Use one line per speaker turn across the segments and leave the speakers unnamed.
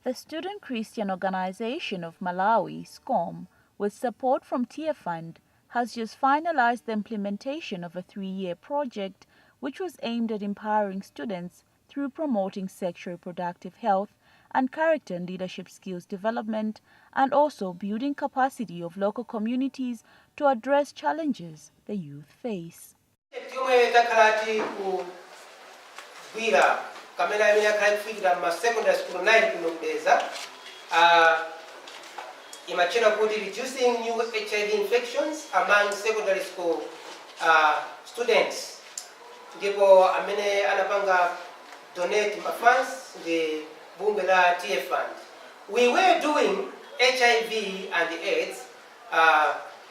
The Student Christian Organization of Malawi, SCOM, with support from Tearfund, has just finalized the implementation of a 3-year project which was aimed at empowering students through promoting sexual reproductive health and character and leadership skills development, and also building capacity of local communities to address challenges the youth face.
Reducing new HIV infections among secondary school students. Ndipo amene anapanga donate funds the bunge la Tearfund. We were doing HIV and AIDS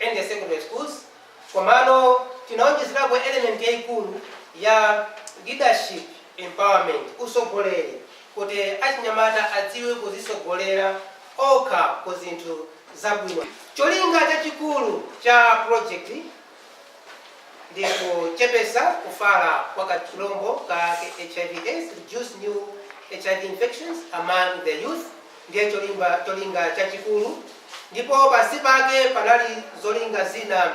in the secondary schools. Kwa maana tunaongezeka element yaikulu ya leadership empowerment usogolere kuti achinyamata adziwe kuzisogolera oka kuzinthu zabwino. Cholinga chachikulu cha project ndipo chepesa kufala kwa kachilombo ka HIV/AIDS, reduce new HIV infections among the youth. Ndiye cholinga chachikulu. Ndipo pasi pake panali zolinga zina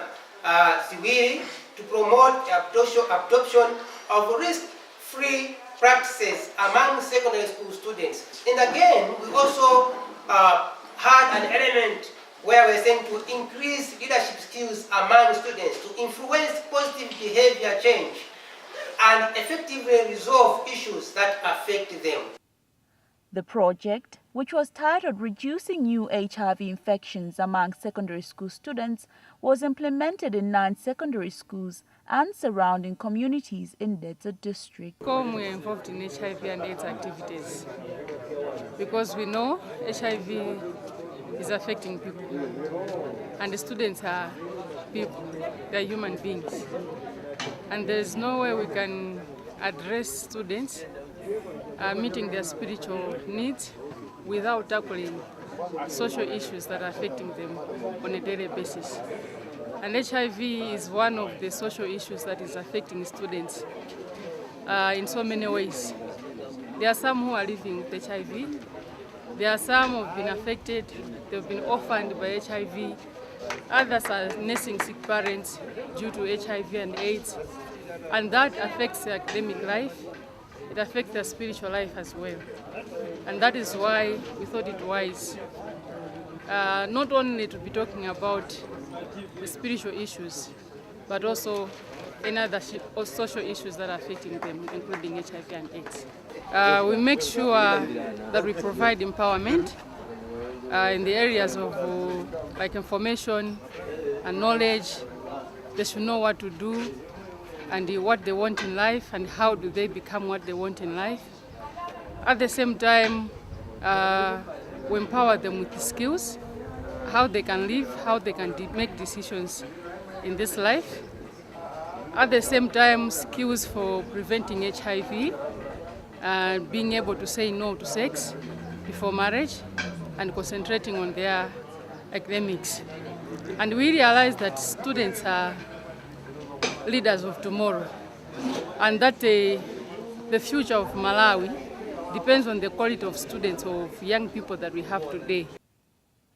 ziwiri to promote adoption of risk-free practices among secondary school students. And again, we also had an element where we're saying to increase leadership skills among students, to influence positive behavior change, and effectively resolve issues that affect them.
The project, which was titled Reducing New HIV Infections Among Secondary School Students, was implemented in 9 secondary schools and surrounding communities in Dedza district.
We are involved in HIV and AIDS activities because we know HIV is affecting people, and the students are people, they are human beings, and there is no way we can address students meeting their spiritual needs without tackling social issues that are affecting them on a daily basis. And HIV is one of the social issues that is affecting students in so many ways. There are some who are living with HIV. There are some who have been affected, they've been orphaned by HIV. Others are nursing sick parents due to HIV and AIDS. And that affects their academic life. It affects their spiritual life as well. And that is why we thought it wise not only to be talking about the spiritual issues, but also any other social issues that are affecting them, including HIV and AIDS. We make sure that we provide empowerment in the areas of like information and knowledge. They should know what to do and what they want in life and how do they become what they want in life. At the same time, we empower them with the skills, how they can live, how they can make decisions in this life. At the same time, skills for preventing HIV, being able to say no to sex before marriage, and concentrating on their academics. And we realize that students are leaders of tomorrow, and that the future of Malawi depends on the quality of students, of young people that we have today.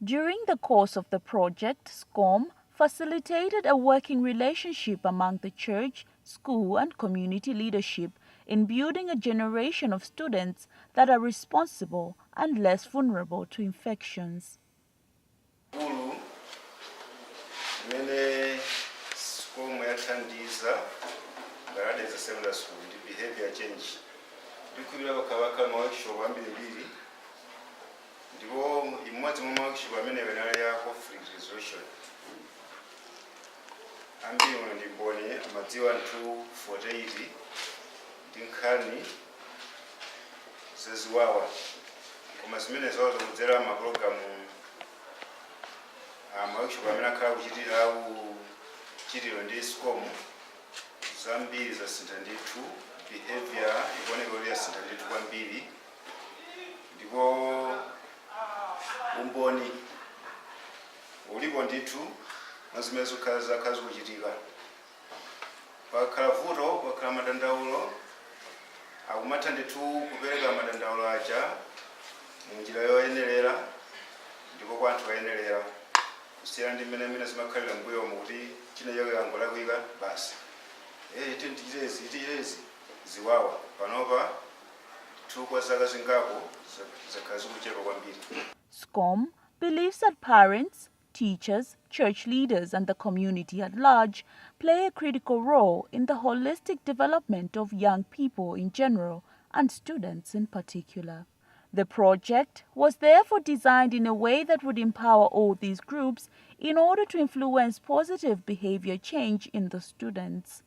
During the course of the project, SCOM facilitated a working relationship among the church, school and community leadership in building a generation of students that are responsible and less vulnerable to infections.
Behavior change. Ndikubira bakabaka workshop ambiri ndipo imodzi mu workshop amene benali ya conflict resolution ambiri uno ndibone amadziwa 248 ndinkhani zeziwawa koma zimene zawo zokudzera ma program workshop amene akhala kuchitira chitiro ndi SCOM zambiri zasintha ndithu behavior iboneka yasintha ndithu kwambiri ndipo umboni ulipo ndithu nazimene zikhala zikuchitika pakhala vuto pakhala madandaulo akumatha ndithu kupereka madandaulo aja munjira yoyenerera ndipo kwanthu oyenerera kusiyana ndi mmene zimakhalira mbuyo mukuti chinayo yangola kuika basi itirezi ziwawa panopa tukwa zaka zingapo zakhazi kuchepa kwambiri.
SCOM believes that parents, teachers, church leaders and the community at large play a critical role in the holistic development of young people in general and students in particular. The project was therefore designed in a way that would empower all these groups in order to influence positive behavior change in the students.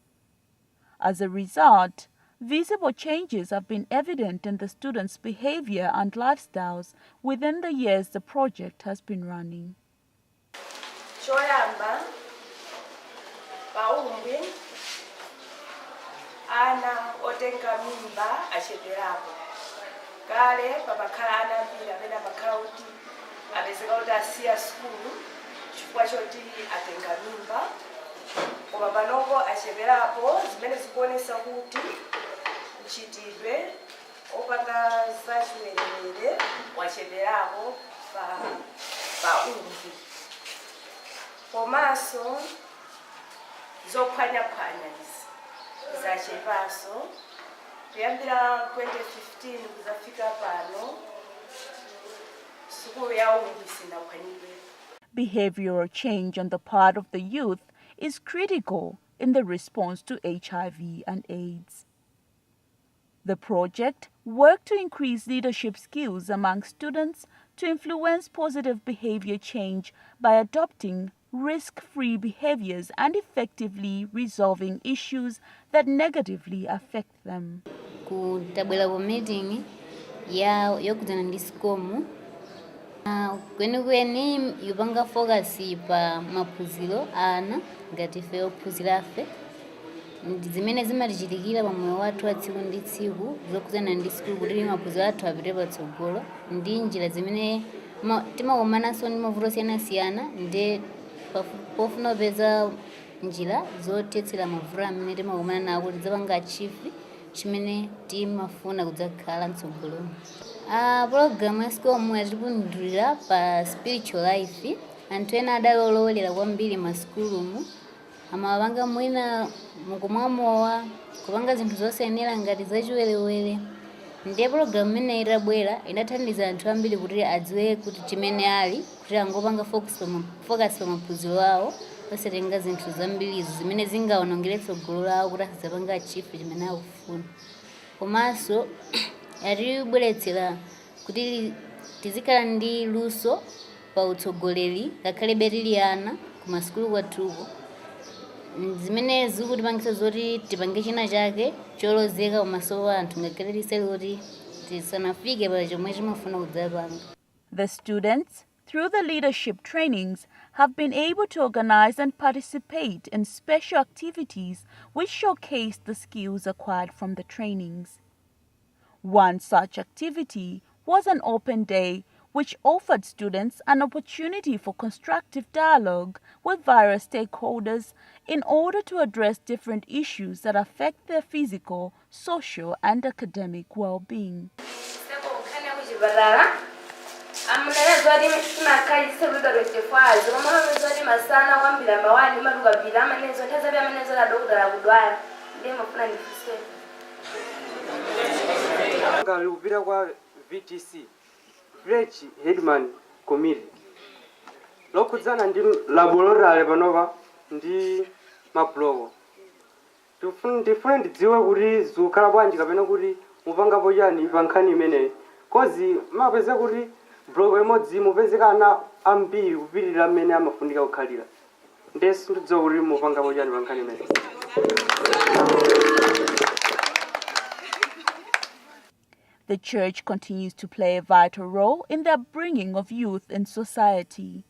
As a result, visible changes have been evident in the students' behavior and lifestyles within the years the project has been running.
Choyamba paumbi ana otenga mimba acheperapo kale papakhala ana ambiri amene amakhala kuti apezeka kuti asiya sukulu chifukwa choti atenga mimba, koma panopo acheperapo zimene zikuonesa kuti mchitidwe opanga zachiwerewere wacheperapo pa umbi. Komanso zophwanyaphwanya izi zachepanso kuyambira 2015 kuzafika pano sukulu ya umbi sinaphwanyidwe.
Behavioral change on the part of the youth is critical in the response to HIV and AIDS. The project worked to increase leadership skills among students to influence positive behavior change by adopting risk-free behaviors and effectively resolving issues that negatively affect them.
Kutabwera ku meeting yokuzana ndi SCOM kwenikweni yupanga focus pa maphunziro ana ngati ife ophunzirafe zimene zimatichitikira pa moyo wathu wa tsiku ndi tsiku zokuzana ndi sukulu kuti maphunziro athu apite patsogolo ndi njira zimene timakomananso ndi mavuto osiyanasiyana ndi pofuna kupeza njira zothetsera mavuto amene timakomana nawo kuti zapanga achieve chimene timafuna kudzakhala mtsogolo. Program ya SCOM yatipindulira pa spiritual life. Anthu ena adalolowelera kwambiri masukulumu amapanga mwina mukumwamowa kupanga zinthu zosayenera ngati zachiwerewere. Ndiye program imene itabwera inathandiza anthu ambiri kuti adziwe kuti chimene ali kuti angopanga focus pa maphunziro awo osatenga zinthu zambiri zimene zingaonongere tsogolo lawo kuti azapanga achieve chimene akufuna. Komanso yatibweretsera kuti tizikhala ndi luso pa utsogoleri ngakhale tili ana ku masukulu kwathuko zimene zikutipangitsa zoti tipange china chake cholozeka pamaso pa anthu ngakhale tisali kuti tisanafike pa chomwe timafuna kudzapanga.
The students, through the leadership trainings, have been able to organize and participate in special activities which showcase the skills acquired from the trainings. One such activity was an open day which offered students an opportunity for constructive dialogue with various stakeholders in order to address different issues that affect their physical, social, and academic well-being.
Upira kwa VTC Fresh Headman Committee lokudzana ndi laboratory panova ndi mablogo ndifuna ndidziwe kuti zikukhala bwanji kapena kuti mupangapo chani pa nkhani imeneyi kozi mapeza kuti blogo imodzi mupezeka ana ambiri kupitirira amene amafunika kukhalira ndesi ndidziwa kuti mupangapo chani pa nkhani imeneyi.
The church continues to play a vital role in the upbringing of youth in society.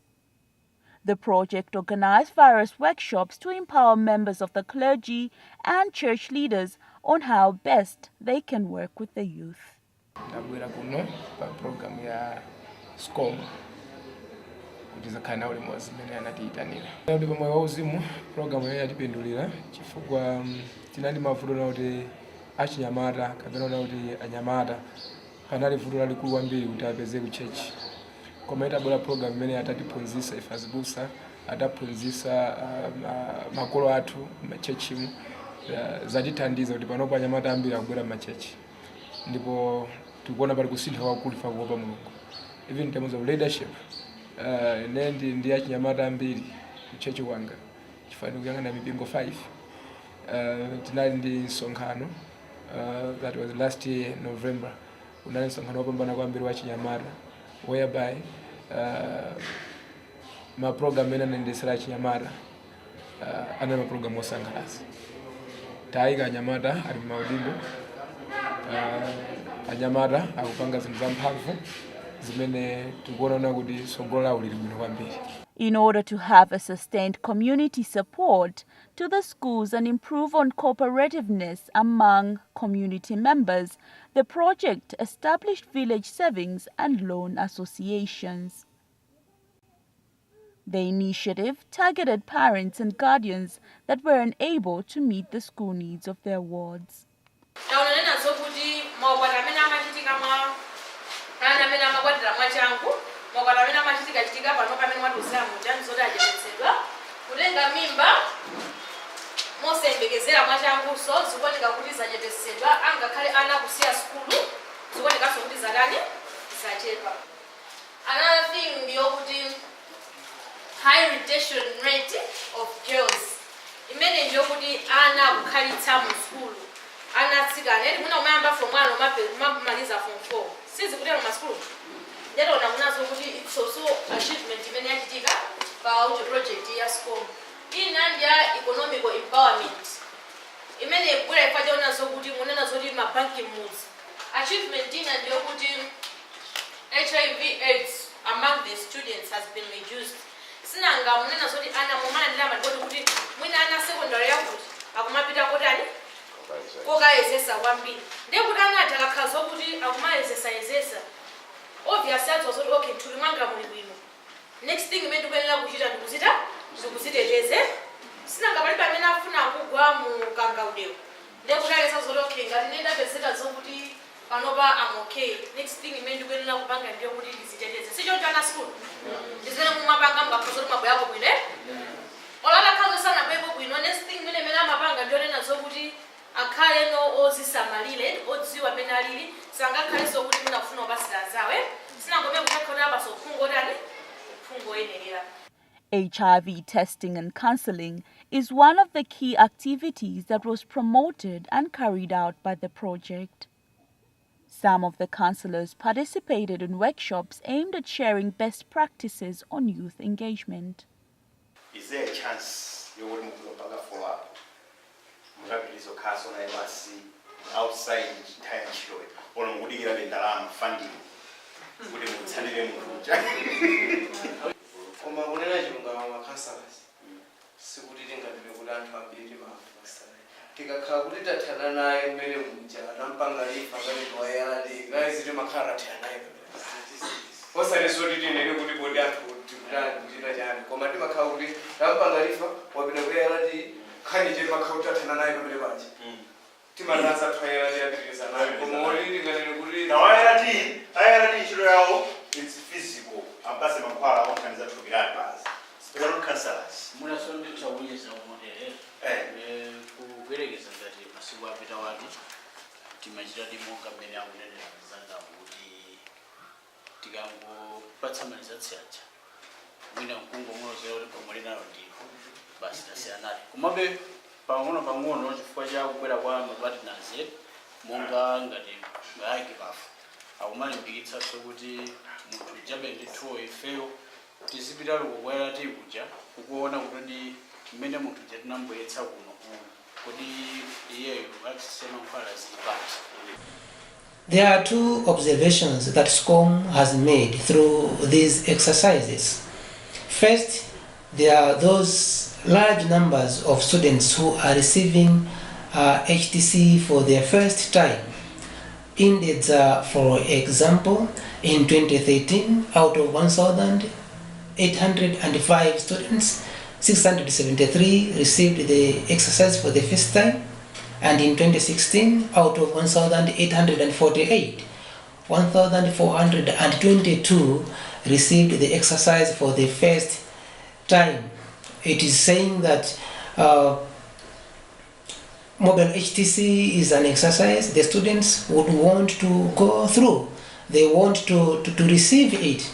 The project organized various workshops to empower members of the clergy and church leaders on how best they can work with the youth.
Ndabwera kuno pa program ya SCOM kuti zakhala uli mozi mene anatiitanira. Ndi pomwe wauzimu program ya yatipindulira chifukwa tinali mavuto na kuti achinyamata kapena na kuti anyamata panali vuto lalikulu kwambiri kuti apeze ku church. Koma itabwera program imene atatiphunzitsa ife azibusa, ataphunzitsa makolo athu m'machechimu, zatithandiza kuti panopo anyamata ambiri akubwera m'machechi. Ndipo tikuona pali kusintha kwakulu ife kuopa Mulungu. Even in terms of leadership, ndi achinyamata ambiri ku chechi wanga. Chifani kuyang'ana mipingo 5. Tinali ndi msonkhano, that was last year November. Unali msonkhano wopambana kwambiri wa chinyamata, whereby ma program ena nendesera chinyamata ana ma program osangalatsa. Taika anyamata ali maudindo, anyamata akupanga zinthu zamphamvu zimene tikuona kuti sogolo lawo lili bwino kwambiri.
In order to have a sustained community support to the schools and improve on cooperativeness among community members, the project established village savings and loan associations. The initiative targeted parents and guardians that were unable to meet the school needs of their wards.
Mwakatamena machitika chitika pano pamene mwatuza mutani zoti ajezetsedwa kutenga mimba mosembegezera mwachanguso zikuoneka kuti zajezetsedwa angakhale ana kusiya skulu zikuonekanso kuti zakani zachepa. Another thing ndiyokuti high retention rate of girls imene ndiyokuti ana akukhalitsa mu skulu ana atsikana eti mwina umayamba from 1 umamaliza from 4 sizikutero ma skulu. It's also achievement imene yachitika pa project ya SCOM. Inandya economical empowerment. Imene ikubwera ifaja unazo kuti munena zoti mabanki moods. Achievement ina ndiyo kuti HIV AIDS among the students has been reduced. Sinanga munena zoti ana momana ndila madikoti kuti mwina ana secondary yakuti akumapita kotani kokayezesa kwambiri. Ndiye kuti ana atakakhazo kuti akumayezesa obviously it was okay to remanga mulibwino. Next thing imene tikuyenera kuchita ndikuziteteze sinanga pali pamene afuna kugwa mu kangaudewo ndiye kuti alesa zoti okay ngati nenda pezeta zokuti panopa am okay. Next thing imene tikuyenera kupanga ndiyo kuti ndiziteteze sichoncho ana school ndizimene mumapanga mukakhala zoti mabwera yako bwino olala khazo sana bweko bwino. Next thing imene amapanga ndiyo nena zokuti akhale no ozisamalire odziwa pene alili sangakhaleso kuti munafuna opasira zawe sinangome kuchakhona abaso phungo tani phungo enelera.
HIV testing and counseling is one of the key activities that was promoted and carried out by the project. Some of the counselors participated in workshops aimed at sharing best practices on youth engagement.
Is there a chance you will follow up? Murabilizo council na embassy outside time show or mudigira bendala funding kuti mutsanire mukuja
koma kunena chilunga wa counselors sikuti tingatime kuti anthu ambiri mafusa tikakhala kuti tathana naye mmene muja tampanga lifa ngati wayali ngaziti makharati anaye osale soti tinene kuti bodi anthu tikutani kuchita chani koma timakhala kuti tampanga lifa wapita kuyalati khani je makauta thana naye pamene baje timanasa thayela ya tirisa naye koma olili ngane kuti
na ayalati chiro yawo it's physical ambase makwala onkaniza tubirani basi special counselors
muna sonde chawunyeza umodele kugeregeza ngati masiku apita watu timachita dimonga mmene akunenera zanga kuti tikango patsamaniza tsiacha mwina mkungo mwozo uri pomwe nalo ndipo basi tasiyanali kumabe pang'ono chifukwa cha kubwera kwa mapartners monga ngati ngayake bafu akumalimbikitsanso kuti munthu jabe ndithuwo ifeyo tizipita lukukwera tikuja kukuona kuti mmene munthu jatinamboyetsa kuno kuti iyeyo akisema mfala zipati.
There are two observations that SCOM has made through these exercises. First, there are those large numbers of students who are receiving HTC for their first time. In Dedza, for example, in 2013, out of 1,805 students, 673 received the exercise for the first time, and in 2016, out of 1,848, 1,422 received the exercise for the first time. It is saying that mobile HTC is an exercise the students would want to go through. They want to receive it,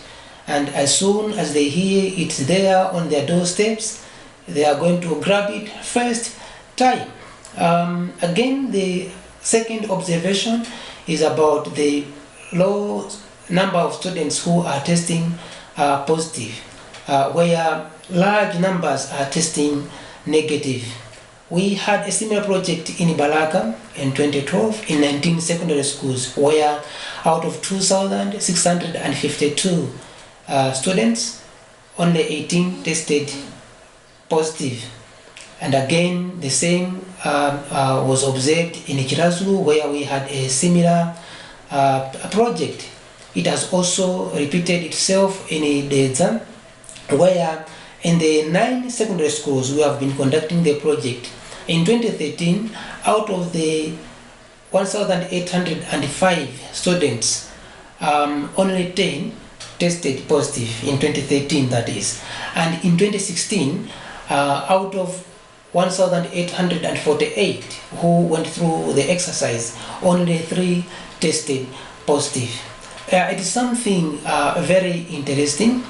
and as soon as they hear it's there on their doorsteps, they are going to grab it first time. Again, the second observation is about the low number of students who are testing positive, where large numbers are testing negative. We had a similar project in Balaka in 2012 in 19 secondary schools, where out of 2,652 students, only 18 tested positive. And again, the same was observed in Kirazulu, where we had a similar project. It has also repeated itself in Dedza, where in the 9 secondary schools we have been conducting the project. In 2013, out of the 1,805 students, only 10 tested positive in 2013, that is. And in 2016, out of 1,848 who went through the exercise, only 3 tested positive. It is something very interesting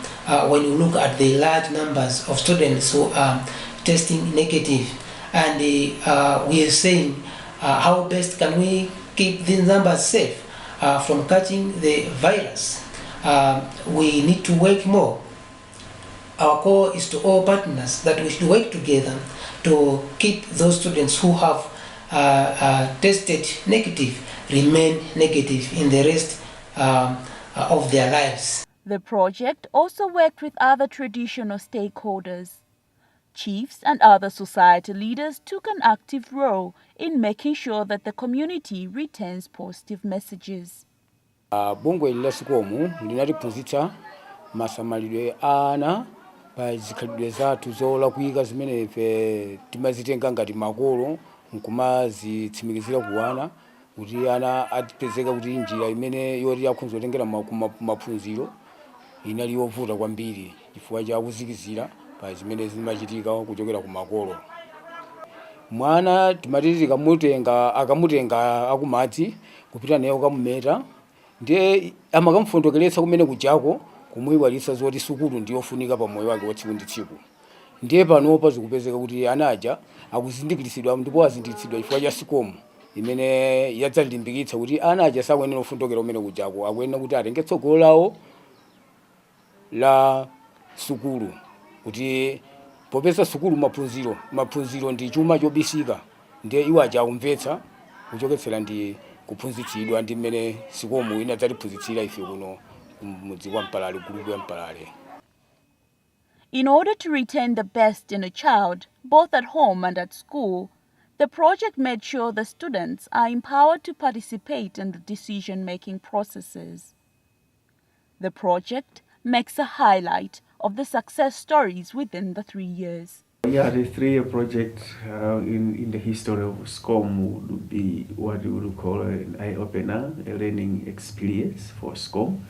when you look at the large numbers of students who are testing negative, and we are saying how best can we keep these numbers safe from catching the virus. We need to work more. Our call is to all partners that we should work together to keep those students who have tested negative remain negative in the rest of their lives.
The project also worked with other traditional stakeholders. Chiefs and other society leaders took an active role in making sure that the community retains positive messages.
Bungwe la sikomu linaliphunzitsa masamalidwe ana pa zikhalidwe zathu zola kuyika zimene ife timazitenga ngati makolo nkumazitsimikizira kuwana kuti ana atipezeka kuti njira imene yoti akhunza kutengera maphunziro inali yovuta kwambiri chifukwa cha kuzikizira pa zimene zimachitika kuchokera ku makolo. Mwana timatiti akamutenga akumadzi kupita naye ukamumeta, ndiye amakamfondokeretsa kumene kujako kumuyiwalitsa zoti sukulu ndiyofunika pa moyo wake wa tsiku ndi tsiku. Ndiye panopa zikupezeka kuti anaja akuzindikiritsidwa ndipo azindikiritsidwa chifukwa cha sikomu imene yadzalimbikitsa kuti anaja sakuyenera kufundokera kumene kujako, akuyenera kuti atenge tsogolo lawo la sukulu, kuti popeza sukulu maphunziro ndi chuma chobisika, ndiye iwo aja akumvetsa kuchoketsera ndi kuphunzitsidwa ndi mmene sikomu inadzatiphunzitsira ife kuno mudzi wa Mpalale, gulupu ya Mpalale.
In order to retain the best in a child, both at home and at school, the project made sure the students are empowered to participate in the decision-making processes. The project makes a highlight of the success stories within the 3 years.
Yeah, the 3-year project in the history of SCOM would be what we would call an eye-opener, a learning experience for SCOM,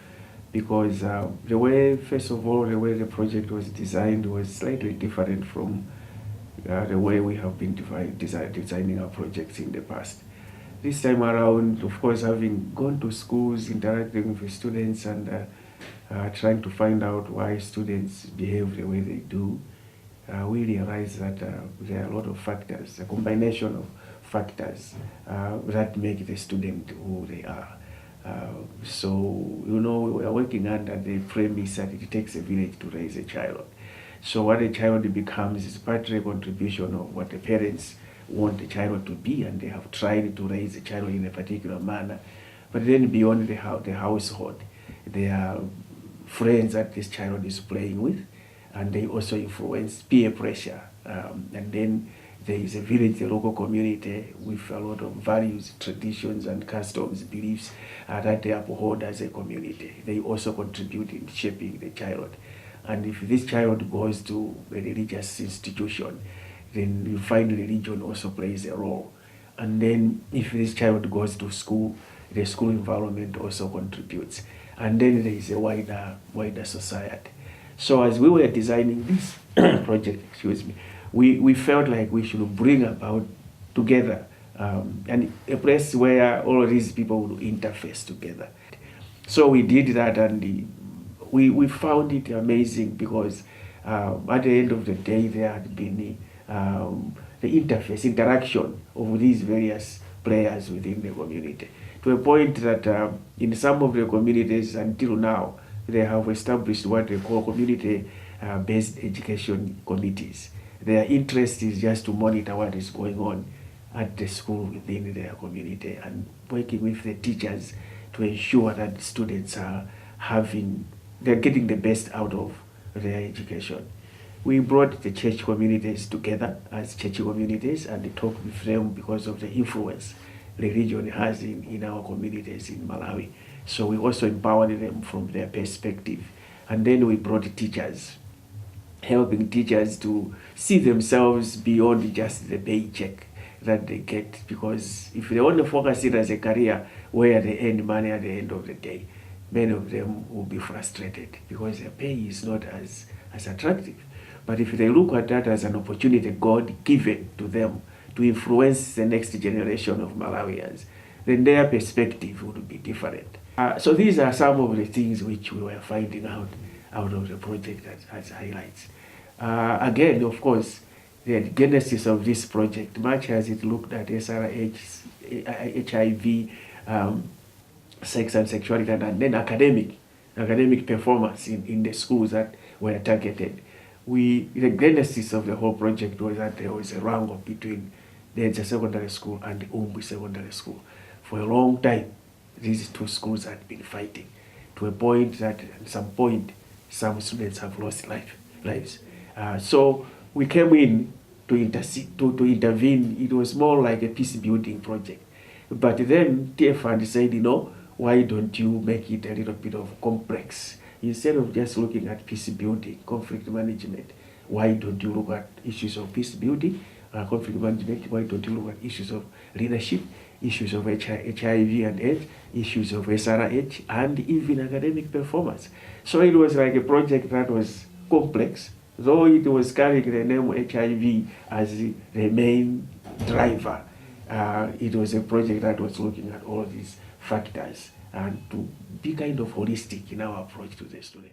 because the way the project was designed was slightly different from the way we have been designing our projects in the past. This time around, of course, having gone to schools, interacting with students and trying to find out why students behave the way they do, we realize that there are a lot of factors, a combination of factors that make the student who they are. So, we are working under the premise that it takes a village to raise a child. So what a child becomes is partly a contribution of what the parents want the child to be, and they have tried to raise a child in a particular manner. But then beyond the household, there are friends that this child is playing with, and they also influence peer pressure. And then there is a village, the local community, with a lot of values, traditions, and customs, beliefs that they uphold as a community. They also contribute in shaping the child. And if this child goes to a religious institution, then you find religion also plays a role. And then if this child goes to school, the school environment also contributes. And then there is a wider society. So as we were designing this project, we felt like we should bring about together and a place where all these people would interface together. So we did that, and we found it amazing because at the end of the day there had been the interaction of these various players within the community, to a point that in some of the communities until now, they have established what they call community-based education committees. Their interest is just to monitor what is going on at the school within their community and working with the teachers to ensure that students are they're getting the best out of their education. We brought the church communities together as church communities and talked with them because of the influence religion has in our communities in Malawi. So we also empowered them from their perspective. And then we brought teachers, helping teachers to see themselves beyond just the paycheck that they get, because if they want to focus it as a career where they earn money at the end of the day, many of them will be frustrated because their pay is not as attractive. But if they look at that as an opportunity God given to them to influence the next generation of Malawians, then their perspective would be different. So these are some of the things which we were finding out of the project as highlights. Again, of course, the genesis of this project, much as it looked at SRH, HIV, sex and sexuality, and then academic performance in the schools that were targeted. The genesis of the whole project was that there was a wrangle between Dedza Secondary School and the Umbwe Secondary School. For a long time, these two schools had been fighting, to a point that at some point, some students have lost lives. So we came in to intervene. It was more like a peace building project. But then Tearfund said, why don't you make it a little bit of complex? Instead of just looking at peace building, conflict management, why don't you look at issues of peace building, conflict management? Why don't you look at issues of leadership, issues of HIV and AIDS, issues of SRH, and even academic performance? So it was like a project that was complex, though it was carrying the name HIV as the main driver. It was a project that was looking at all these factors and to be kind of holistic in our approach to the student.